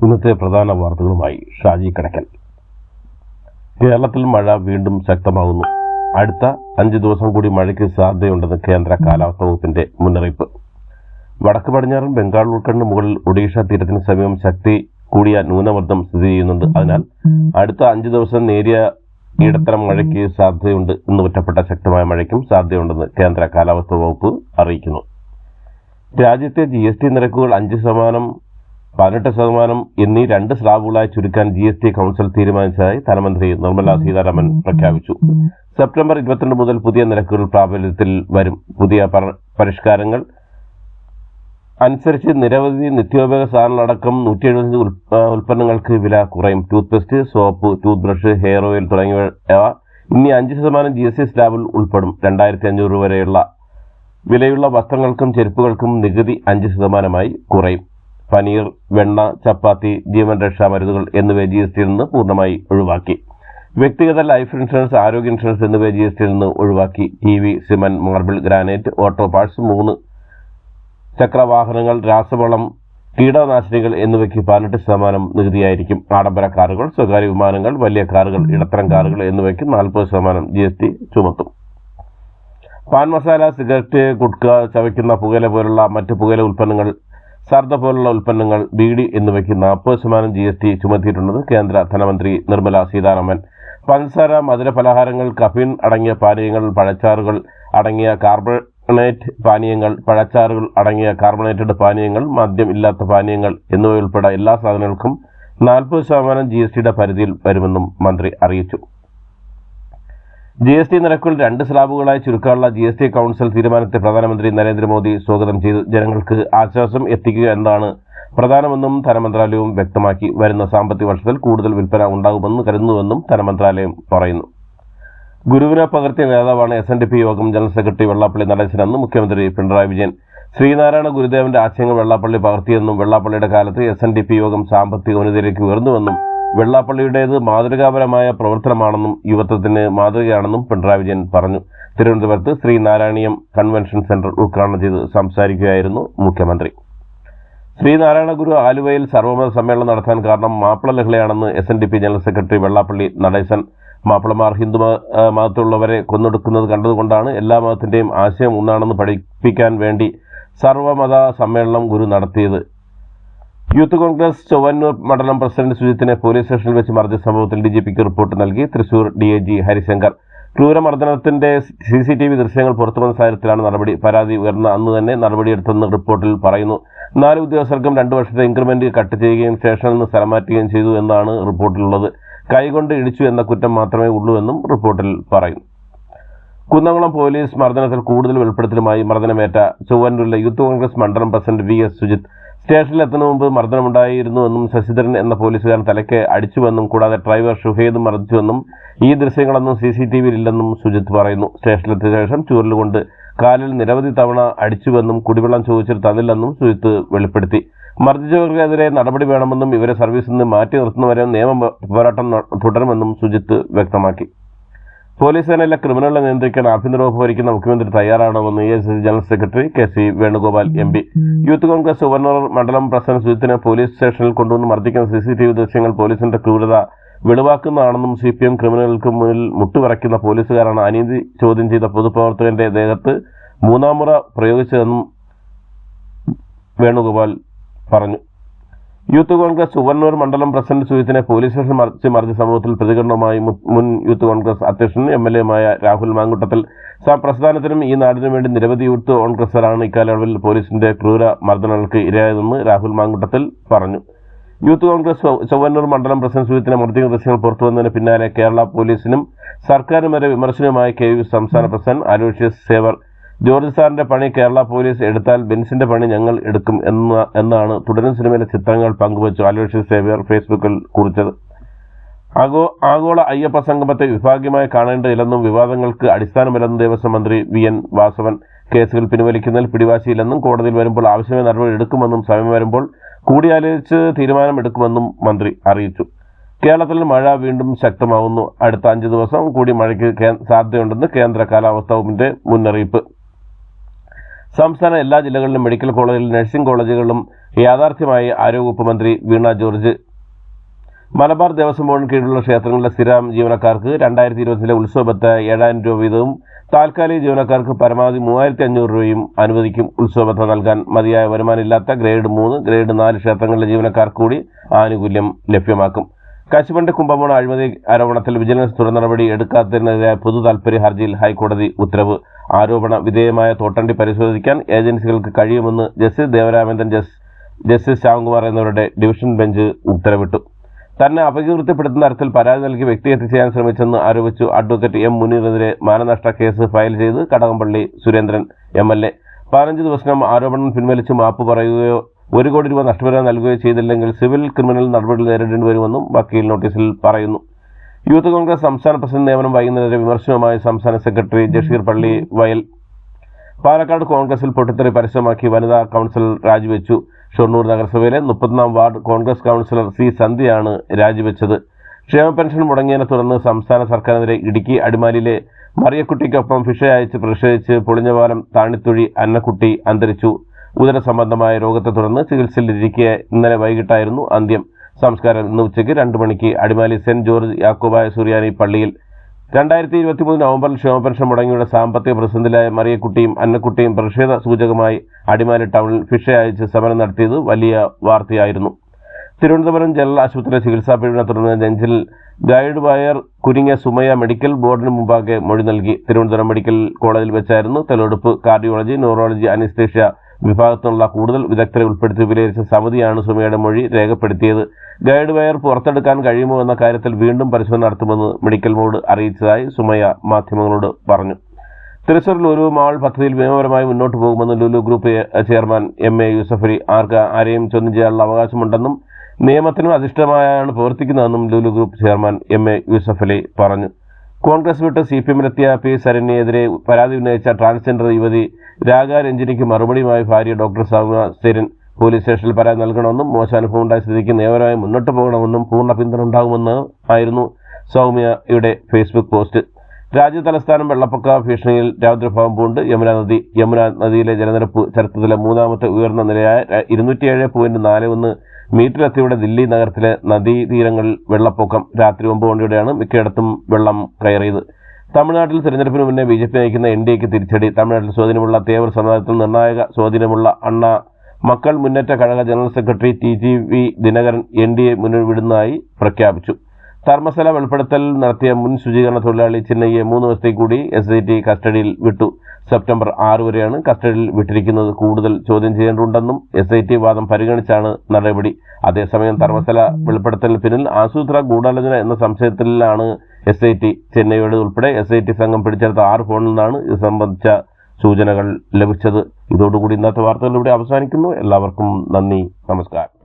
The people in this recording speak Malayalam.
ഇന്നത്തെ പ്രധാന വാർത്തകളുമായി ഷാജി കടക്കൽ. കേരളത്തിൽ മഴ വീണ്ടും ശക്തമാകുന്നു. അടുത്ത 5 ദിവസം കൂടി മഴയ്ക്ക് സാധ്യതയുണ്ടെന്ന് കേന്ദ്ര കാലാവസ്ഥാ വകുപ്പിന്റെ മുന്നറിയിപ്പ്. വടക്ക് പടിഞ്ഞാറൻ ബംഗാൾ ഉൾക്കടലിന് മുകളിൽ ഒഡീഷ തീരത്തിന് സമീപം ശക്തി കൂടിയ ന്യൂനമർദ്ദം സ്ഥിതി ചെയ്യുന്നുണ്ട്. അതിനാൽ അടുത്ത 5 ദിവസം നേരിയ ഇടത്തരം മഴയ്ക്ക് സാധ്യതയുണ്ട്. ഇന്ന് ഒറ്റപ്പെട്ട ശക്തമായ മഴയ്ക്കും സാധ്യതയുണ്ടെന്ന് കേന്ദ്ര കാലാവസ്ഥാ വകുപ്പ് അറിയിക്കുന്നു. രാജ്യത്തെ GST നിരക്കുകൾ 5%, 18% എന്നീ 2 സ്ലാബുകളായി ചുരുക്കാൻ GST കൗൺസിൽ തീരുമാനിച്ചതായി ധനമന്ത്രി നിർമ്മല സീതാരാമൻ പ്രഖ്യാപിച്ചു. സെപ്റ്റംബർ 22 മുതൽ പുതിയ നിരക്കുകൾ പ്രാബല്യത്തിൽ വരും. പുതിയ പരിഷ്കാരങ്ങൾ അനുസരിച്ച് നിരവധി നിത്യോപയോഗ സാധനങ്ങളടക്കം 170 ഉൽപ്പന്നങ്ങൾക്ക് വില കുറയും. Toothpaste, soap, tooth brush, hair oil തുടങ്ങിയവ ഇനി 5% GST സ്ലാബിൽ ഉൾപ്പെടും. 2500 രൂപ വരെയുള്ള വിലയുള്ള വസ്ത്രങ്ങൾക്കും ചെരുപ്പുകൾക്കും നികുതി 5%-ആയി കുറയും. പനീർ, വെണ്ണ, ചപ്പാത്തി, ജീവൻ രക്ഷാ മരുന്നുകൾ എന്നിവ GSTയിൽ നിന്ന് പൂർണ്ണമായി ഒഴിവാക്കി. വ്യക്തിഗത ലൈഫ് ഇൻഷുറൻസ്, ആരോഗ്യ ഇൻഷുറൻസ് എന്നിവ GSTയിൽ നിന്ന് ഒഴിവാക്കി. TV, cement, marble, granite, auto parts, 3 ചക്ര വാഹനങ്ങൾ, രാസവളം, കീടനാശിനികൾ എന്നിവയ്ക്ക് 18% നികുതിയായിരിക്കും. ആഡംബര കാറുകൾ, സ്വകാര്യ വിമാനങ്ങൾ, വലിയ കാറുകൾ, ഇടത്തരം കാറുകൾ എന്നിവയ്ക്ക് 40% GST ചുമത്തും. പാൻ മസാല, സിഗരറ്റ്, ഗുഡ്ക, ചവയ്ക്കുന്ന പുകയില പോലുള്ള മറ്റ് പുകയില ഉൽപ്പന്നങ്ങൾ, സർദ പോലുള്ള ഉൽപ്പന്നങ്ങൾ, ബീഡി എന്നിവയ്ക്ക് 40% GST ചുമത്തിയിട്ടുണ്ടെന്ന് കേന്ദ്ര ധനമന്ത്രി നിർമ്മല സീതാരാമൻ. പഞ്ചസാര, മധുര പലഹാരങ്ങൾ, കഫീൻ അടങ്ങിയ പാനീയങ്ങൾ, പഴച്ചാറുകൾ അടങ്ങിയ കാർബണേറ്റ് പാനീയങ്ങൾ, പഴച്ചാറുകൾ അടങ്ങിയ കാർബണേറ്റഡ് പാനീയങ്ങൾ, മദ്യം ഇല്ലാത്ത പാനീയങ്ങൾ എന്നിവയുൾപ്പെടെ എല്ലാ സാധനങ്ങൾക്കും 40% GSTയുടെ പരിധിയിൽ വരുമെന്നും മന്ത്രി അറിയിച്ചു. GST നിരക്കുകൾ 2 സ്ലാബുകളായി ചുരുക്കാനുള്ള GST കൗൺസിൽ തീരുമാനത്തെ പ്രധാനമന്ത്രി നരേന്ദ്രമോദി സ്വാഗതം ചെയ്തു. ജനങ്ങൾക്ക് ആശ്വാസം എത്തിക്കുക എന്നതാണ് പ്രധാനമെന്നും ധനമന്ത്രാലയവും വ്യക്തമാക്കി. വരുന്ന സാമ്പത്തിക വർഷത്തിൽ കൂടുതൽ വിൽപ്പന ഉണ്ടാകുമെന്ന് കരുതുന്നുവെന്നും ധനമന്ത്രാലയം പറയുന്നു. ഗുരുവിനെ പകർത്തിയ നേതാവാണ് SNDP യോഗം ജനറൽ സെക്രട്ടറി വെള്ളാപ്പള്ളി നടേശനെന്ന് മുഖ്യമന്ത്രി പിണറായി വിജയൻ. ശ്രീനാരായണ ഗുരുദേവന്റെ ആശയങ്ങൾ വെള്ളാപ്പള്ളി പകർത്തിയെന്നും വെള്ളാപ്പള്ളിയുടെ കാലത്ത് SNDP യോഗം സാമ്പത്തിക ഉന്നതിയിലേക്ക് ഉയർന്നുവെന്നും വെള്ളാപ്പള്ളിയുടേത് മാതൃകാപരമായ പ്രവർത്തനമാണെന്നും യുവത്വത്തിന് മാതൃകയാണെന്നും പിണറായി വിജയൻ പറഞ്ഞു. തിരുവനന്തപുരത്ത് ശ്രീനാരായണീയം കൺവെൻഷൻ സെന്റർ ഉദ്ഘാടനം ചെയ്ത് സംസാരിക്കുകയായിരുന്നു മുഖ്യമന്ത്രി. ശ്രീനാരായണ ഗുരു ആലുവയിൽ സർവമത സമ്മേളനം നടത്താൻ കാരണം മാപ്പിള ലഹളയാണെന്ന് SNDP general secretary Vellappally Natesan. മാപ്പിളമാർ ഹിന്ദു മതത്തിലുള്ളവരെ കൊന്നൊടുക്കുന്നത് കണ്ടതുകൊണ്ടാണ് എല്ലാ മതത്തിന്റെയും ആശയം ഒന്നാണെന്ന് പഠിപ്പിക്കാൻ വേണ്ടി സർവമത സമ്മേളനം ഗുരു നടത്തിയത്. യൂത്ത് കോൺഗ്രസ് ചൊവ്വന്നൂർ മണ്ഡലം പ്രസിഡന്റ് സുജിത്തിനെ പോലീസ് സ്റ്റേഷനിൽ വെച്ച് മർദ്ദിച്ച സംഭവത്തിൽ DGPക്ക് റിപ്പോർട്ട് നൽകി തൃശൂർ DIG ഹരിശങ്കർ. ക്രൂരമർദ്ദനത്തിന്റെ CCTV ദൃശ്യങ്ങൾ പുറത്തുവന്ന സാഹചര്യത്തിലാണ് നടപടി. പരാതി ഉയർന്ന അന്ന് തന്നെ നടപടിയെടുത്തെന്ന് റിപ്പോർട്ടിൽ പറയുന്നു. 4 ഉദ്യോഗസ്ഥർക്കും 2 വർഷത്തെ ഇൻക്രിമെന്റ് കട്ട് ചെയ്യുകയും സ്റ്റേഷനിൽ നിന്ന് സ്ഥലം മാറ്റുകയും ചെയ്തു എന്നാണ് റിപ്പോർട്ടിലുള്ളത്. കൈകൊണ്ട് ഇടിച്ചു എന്ന കുറ്റം മാത്രമേ ഉള്ളൂവെന്നും റിപ്പോർട്ടിൽ പറയുന്നു. കുന്നംകുളം പോലീസ് മർദ്ദനത്തിൽ കൂടുതൽ വെളിപ്പെടുത്തലുമായി മർദ്ദനമേറ്റ ചൊവ്വന്നൂരിലെ യൂത്ത് കോൺഗ്രസ് മണ്ഡലം പ്രസിഡന്റ് VS സുജിത്ത് സ്റ്റേഷനിലെത്തുന്ന മുമ്പ് മർദ്ദനമുണ്ടായിരുന്നുവെന്നും ശശിധരൻ എന്ന പോലീസുകാരൻ തലയ്ക്ക് അടിച്ചുവെന്നും കൂടാതെ ഡ്രൈവർ ഷുഹൈദ് മർദ്ദിച്ചുവെന്നും ഈ ദൃശ്യങ്ങളൊന്നും CCTVയിൽ ഇല്ലെന്നും സുജിത്ത് പറയുന്നു. സ്റ്റേഷനിലെത്തിയ ശേഷം ചൂരലുകൊണ്ട് കാലിൽ നിരവധി തവണ അടിച്ചുവെന്നും കുടിവെള്ളം ചോദിച്ചിട്ട് തന്നില്ലെന്നും സുജിത്ത് വെളിപ്പെടുത്തി. മർദ്ദിച്ചവർക്കെതിരെ നടപടി വേണമെന്നും ഇവരെ സർവീസിൽ നിന്ന് മാറ്റി നിർത്തുന്നവരെ നിയമ പോരാട്ടം തുടരുമെന്നും സുജിത്ത് വ്യക്തമാക്കി. പോലീസ് സേനയിലെ ക്രിമിനലുകളെ നിയന്ത്രിക്കാൻ ആഭ്യന്തര വകുപ്പ് ഭരിക്കുന്ന മുഖ്യമന്ത്രി തയ്യാറാണെന്ന് AICC general secretary KC Venugopal MP. Youth Congress Chowwannur മണ്ഡലം പ്രസിഡന്റ് സുജിത്തിനെ പോലീസ് സ്റ്റേഷനിൽ കൊണ്ടുവന്ന് മർദ്ദിക്കുന്ന CCTV ദൃശ്യങ്ങൾ പോലീസിന്റെ ക്രൂരത വെളിവാക്കുന്നതാണെന്നും CPM ക്രിമിനലുകൾക്ക് മുന്നിൽ മുട്ടുവിറയ്ക്കുന്ന പോലീസുകാരാണ് അനീതി ചോദ്യം ചെയ്ത പൊതുപ്രവർത്തകന്റെ ദേഹത്ത് 3ാം മുറ പ്രയോഗിച്ചതെന്നും വേണുഗോപാൽ പറഞ്ഞു. യൂത്ത് കോൺഗ്രസ് ചൊവ്വന്നൂർ മണ്ഡലം പ്രസിഡന്റ് സുജിത്തിനെ പോലീസ് സ്റ്റേഷൻ മർദ്ദിച്ച സംഭവത്തിൽ പ്രതികരണവുമായി മുൻ യൂത്ത് കോൺഗ്രസ് അധ്യക്ഷനും MLA-യുമായ രാഹുൽ മാങ്കുട്ടത്തിൽ പ്രസ്ഥാനത്തിനും ഈ നാടിനു വേണ്ടി നിരവധി യൂത്ത് കോൺഗ്രസുകാരാണ് ഇക്കാലയളവിൽ പോലീസിന്റെ ക്രൂര മർദ്ദനങ്ങൾക്ക് ഇരയായതെന്ന് രാഹുൽ മാങ്കുട്ടത്തിൽ പറഞ്ഞു. യൂത്ത് കോൺഗ്രസ് ചൊവ്വന്നൂർ മണ്ഡലം പ്രസിഡന്റ് സുജിത്തിനെ മർദ്ദിക്കുന്ന ദൃശ്യങ്ങൾ പുറത്തുവന്നതിന് പിന്നാലെ കേരള പോലീസിനും സർക്കാരിനും വരെ വിമർശനവുമായി KU സംസ്ഥാന പ്രസിഡന്റ് അലോഷ്യസ് സേവർ. ജോർജ് സാറിന്റെ പണി കേരള പോലീസ് എടുത്താൽ ബെൻസിന്റെ പണി ഞങ്ങൾ എടുക്കും എന്നാണ് തുടരും സിനിമയിലെ ചിത്രങ്ങൾ പങ്കുവച്ചു അലോഷ്യസ് സേവ്യർ ഫേസ്ബുക്കിൽ കുറിച്ചത്. ആഗോള അയ്യപ്പ സംഗമത്തെ വിഭാഗീയമായി കാണേണ്ടതില്ലെന്നും വിവാദങ്ങൾക്ക് അടിസ്ഥാനമില്ലെന്നും ദേവസ്വം മന്ത്രി VN വാസവൻ. കേസുകൾ പിൻവലിക്കുന്നതിൽ പിടിവാശിയില്ലെന്നും കോടതിയിൽ വരുമ്പോൾ ആവശ്യമായ നടപടി എടുക്കുമെന്നും സമയം വരുമ്പോൾ കൂടിയാലോചിച്ച് തീരുമാനമെടുക്കുമെന്നും മന്ത്രി അറിയിച്ചു. കേരളത്തിൽ മഴ വീണ്ടും ശക്തമാകുന്നു. അടുത്ത 5 ദിവസം കൂടി മഴയ്ക്ക് സാധ്യതയുണ്ടെന്ന് കേന്ദ്ര കാലാവസ്ഥാ വകുപ്പിന്റെ മുന്നറിയിപ്പ്. സംസ്ഥാന എല്ലാ ജില്ലകളിലും മെഡിക്കൽ കോളേജിലും നഴ്സിംഗ് കോളേജുകളിലും യാഥാർത്ഥ്യമായി ആരോഗ്യവകുപ്പ് മന്ത്രി വീണ ജോർജ്. മലബാർ ദേവസ്വം ബോർഡിന് കീഴിലുള്ള ക്ഷേത്രങ്ങളിലെ സ്ഥിരം ജീവനക്കാർക്ക് 2020 ഉത്സവ ബത്ത 7,000 രൂപ വീതവും താൽക്കാലിക ജീവനക്കാർക്ക് പരമാവധി 3,500 രൂപയും അനുവദിക്കും. ഉത്സവ ബത്ത നൽകാൻ മതിയായ വരുമാനമില്ലാത്ത ഗ്രേഡ് 3, ഗ്രേഡ് 4 ക്ഷേത്രങ്ങളിലെ ജീവനക്കാർക്ക് കൂടി ആനുകൂല്യം ലഭ്യമാക്കും. കശുവണ്ടി കുംഭകോണ അഴിമതി ആരോപണത്തിൽ വിജിലൻസ് തുടർ നടപടി എടുക്കാത്തതിനെതിരായ പൊതു താൽപര്യ ഹർജിയിൽ ഹൈക്കോടതി ഉത്തരവ്. ആരോപണ വിധേയമായ തോട്ടണ്ടി പരിശോധിക്കാൻ ഏജൻസികൾക്ക് കഴിയുമെന്ന് ജസ്റ്റിസ് ദേവരാമേന്ദ്രൻ, ജസ്റ്റിസ് ശ്യാംകുമാർ എന്നിവരുടെ ഡിവിഷൻ ബെഞ്ച് ഉത്തരവിട്ടു. തന്നെ അപകീർത്തിപ്പെടുത്തുന്ന തരത്തിൽ പരാതി നൽകി വ്യക്തിഹത്യ ചെയ്യാൻ ശ്രമിച്ചെന്ന് ആരോപിച്ചു അഡ്വക്കേറ്റ് എം മുനീറിനെതിരെ മാനനഷ്ട കേസ് ഫയൽ ചെയ്ത് കടകംപള്ളി സുരേന്ദ്രൻ MLA 15 ദിവസം ആരോപണം പിൻവലിച്ച് മാപ്പ് പറയുകയോ 1 കോടി രൂപ നഷ്ടപരിഹാരം നൽകുകയോ ചെയ്തില്ലെങ്കിൽ സിവിൽ ക്രിമിനൽ നടപടി നേരിടേണ്ടി വരുമെന്നും വക്കീൽ നോട്ടീസിൽ പറയുന്നു. യൂത്ത് കോൺഗ്രസ് സംസ്ഥാന പ്രസിഡന്റ് നിയമനം വൈകുന്നതിനെതിരെ വിമർശനവുമായി സംസ്ഥാന സെക്രട്ടറി ജഷീർ പള്ളി വയൽ. പാലക്കാട് കോൺഗ്രസിൽ പൊട്ടിത്തെറി പരസ്യമാക്കി വനിതാ കൗൺസിലർ രാജിവെച്ചു. ഷൊർണൂർ നഗരസഭയിലെ 31-ാം വാർഡ് കോൺഗ്രസ് കൗൺസിലർ C. സന്ധ്യയാണ് രാജിവെച്ചത്. ക്ഷേമ പെൻഷൻ മുടങ്ങിയതിനെ തുടർന്ന് സംസ്ഥാന സർക്കാരിനെതിരെ ഇടുക്കി അടിമാലിയിലെ മറിയക്കുട്ടിക്കൊപ്പം ഫിഷ അയച്ച് പ്രതിഷേധിച്ച് പൊളിഞ്ഞപാലം താണിത്തൊഴി അന്നക്കുട്ടി അന്തരിച്ചു. ഉദര സംബന്ധമായ രോഗത്തെ തുടർന്ന് ചികിത്സയിലിരിക്കെ ഇന്നലെ വൈകിട്ടായിരുന്നു അന്ത്യം. സംസ്കാരം ഇന്ന് ഉച്ചയ്ക്ക് 2 മണിക്ക് അടിമാലി സെന്റ് ജോർജ് യാക്കോബായ സുറിയാനി പള്ളിയിൽ. 2023 നവംബറിൽ ക്ഷേമ പെൻഷൻ മുടങ്ങിയുടെ സാമ്പത്തിക പ്രതിസന്ധിയിലായ മറിയക്കുട്ടിയും അന്നക്കുട്ടിയും പ്രതിഷേധ സൂചകമായി അടിമാലി ടൗണിൽ ഫിഷ അയച്ച് സമരം നടത്തിയത് വലിയ വാർത്തയായിരുന്നു. തിരുവനന്തപുരം ജനറൽ ആശുപത്രിയിലെ ചികിത്സാ പിഴവിനെ തുടർന്ന് നെഞ്ചിൽ ഗൈഡ് വയർ കുരുങ്ങിയ സുമയ്യ മെഡിക്കൽ ബോർഡിന് മുമ്പാകെ മൊഴി നൽകി. തിരുവനന്തപുരം മെഡിക്കൽ കോളേജിൽ വെച്ചായിരുന്നു തെളിവെടുപ്പ്. കാർഡിയോളജി, ന്യൂറോളജി, അനസ്തേഷ്യ വിഭാഗത്തിലുള്ള കൂടുതൽ വിദഗ്ധരെ ഉൾപ്പെടുത്തി വിലയിരുത്തിയ സമിതിയാണ് സുമയുടെ മൊഴി രേഖപ്പെടുത്തിയത്. ഗൈഡ് വയർ പുറത്തെടുക്കാൻ കഴിയുമോ എന്ന കാര്യത്തിൽ വീണ്ടും പരിശോധന നടത്തുമെന്ന് മെഡിക്കൽ ബോർഡ് അറിയിച്ചതായി സുമയ്യ മാധ്യമങ്ങളോട് പറഞ്ഞു. തൃശൂർ ലുലു മാൾ പദ്ധതിയിൽ നിയമപരമായി മുന്നോട്ട് പോകുമെന്ന് Lulu group chairman MA Yusuffali. ആരെയും ചോദ്യം ചെയ്യാനുള്ള അവകാശമുണ്ടെന്നും നിയമത്തിനും അധിഷ്ഠിതമായാണ് പ്രവർത്തിക്കുന്നതെന്നും Lulu group chairman MA Yusuffali പറഞ്ഞു. കോൺഗ്രസ് വിട്ട് CPM-ലെത്തിയ P. സരണ്യയെതിരെ പരാതി ഉന്നയിച്ച ട്രാൻസ്ജെൻഡർ യുവതി രാഗ രഞ്ജിനിക്ക് മറുപടിയുമായി ഭാര്യ ഡോക്ടർ സൗമ്യ സ്ഥിരൻ പോലീസ് സ്റ്റേഷനിൽ പരാതി നൽകണമെന്നും മോശാനുഭവം ഉണ്ടായ സ്ഥിതിക്ക് നിയമപരമായി മുന്നോട്ട് പോകണമെന്നും പൂർണ്ണ പിന്തുണ ഉണ്ടാകുമെന്ന് ആയിരുന്നു സൗമ്യയുടെ ഫേസ്ബുക്ക് പോസ്റ്റ്. രാജ്യതലസ്ഥാനം വെള്ളപ്പൊക്ക ഭീഷണിയിൽ രൗദ്രഭാവം പൂണ്ട് യമുന നദിയിലെ ജലനിരപ്പ് ചരിത്രത്തിലെ 3ാമത്തെ ഉയർന്ന നിലയായ 207.41 മീറ്ററിലെത്തിയുടെ ദില്ലി നഗരത്തിലെ നദീതീരങ്ങളിൽ വെള്ളപ്പൊക്കം. രാത്രി 9 മണിയോടെയാണ് മിക്കയിടത്തും വെള്ളം കയറിയത്. തമിഴ്നാട്ടിൽ തെരഞ്ഞെടുപ്പിന് മുന്നേ BJP നയിക്കുന്ന NDAക്ക് തിരിച്ചടി. തമിഴ്നാട്ടിൽ സ്വാധീനമുള്ള തേവർ സമുദായത്തിൽ നിർണായക സ്വാധീനമുള്ള Anna Makkal Munnetra Kazhagam general secretary TGV Dinakaran NDA മുന്നിൽ വിടുന്നതായി പ്രഖ്യാപിച്ചു. ധർമ്മസ്ഥല വെളിപ്പെടുത്തൽ നടത്തിയ മുൻ ശുചീകരണ തൊഴിലാളി ചിന്നയ്യെ 3 ദിവസത്തേക്ക് കൂടി SIT കസ്റ്റഡിയിൽ വിട്ടു. സെപ്റ്റംബർ 6 വരെയാണ് കസ്റ്റഡിയിൽ വിട്ടിരിക്കുന്നത്. കൂടുതൽ ചോദ്യം ചെയ്യേണ്ടതുണ്ടെന്നും SIT വാദം പരിഗണിച്ചാണ് നടപടി. അതേസമയം ധർമ്മസ്ഥല വെളിപ്പെടുത്തലിന് പിന്നിൽ ആസൂത്രണ ഗൂഢാലോചന എന്ന സംശയത്തിലാണ് SIT. ചെന്നൈയുടെ ഉൾപ്പെടെ SIT സംഘം പിടിച്ചെടുത്ത 6 ഫോണിൽ നിന്നാണ് ഇത് സംബന്ധിച്ച സൂചനകൾ ലഭിച്ചത്. ഇതോടുകൂടി ഇന്നത്തെ വാർത്തകൾ ഇവിടെ അവസാനിക്കുന്നു. എല്ലാവർക്കും നന്ദി, നമസ്കാരം.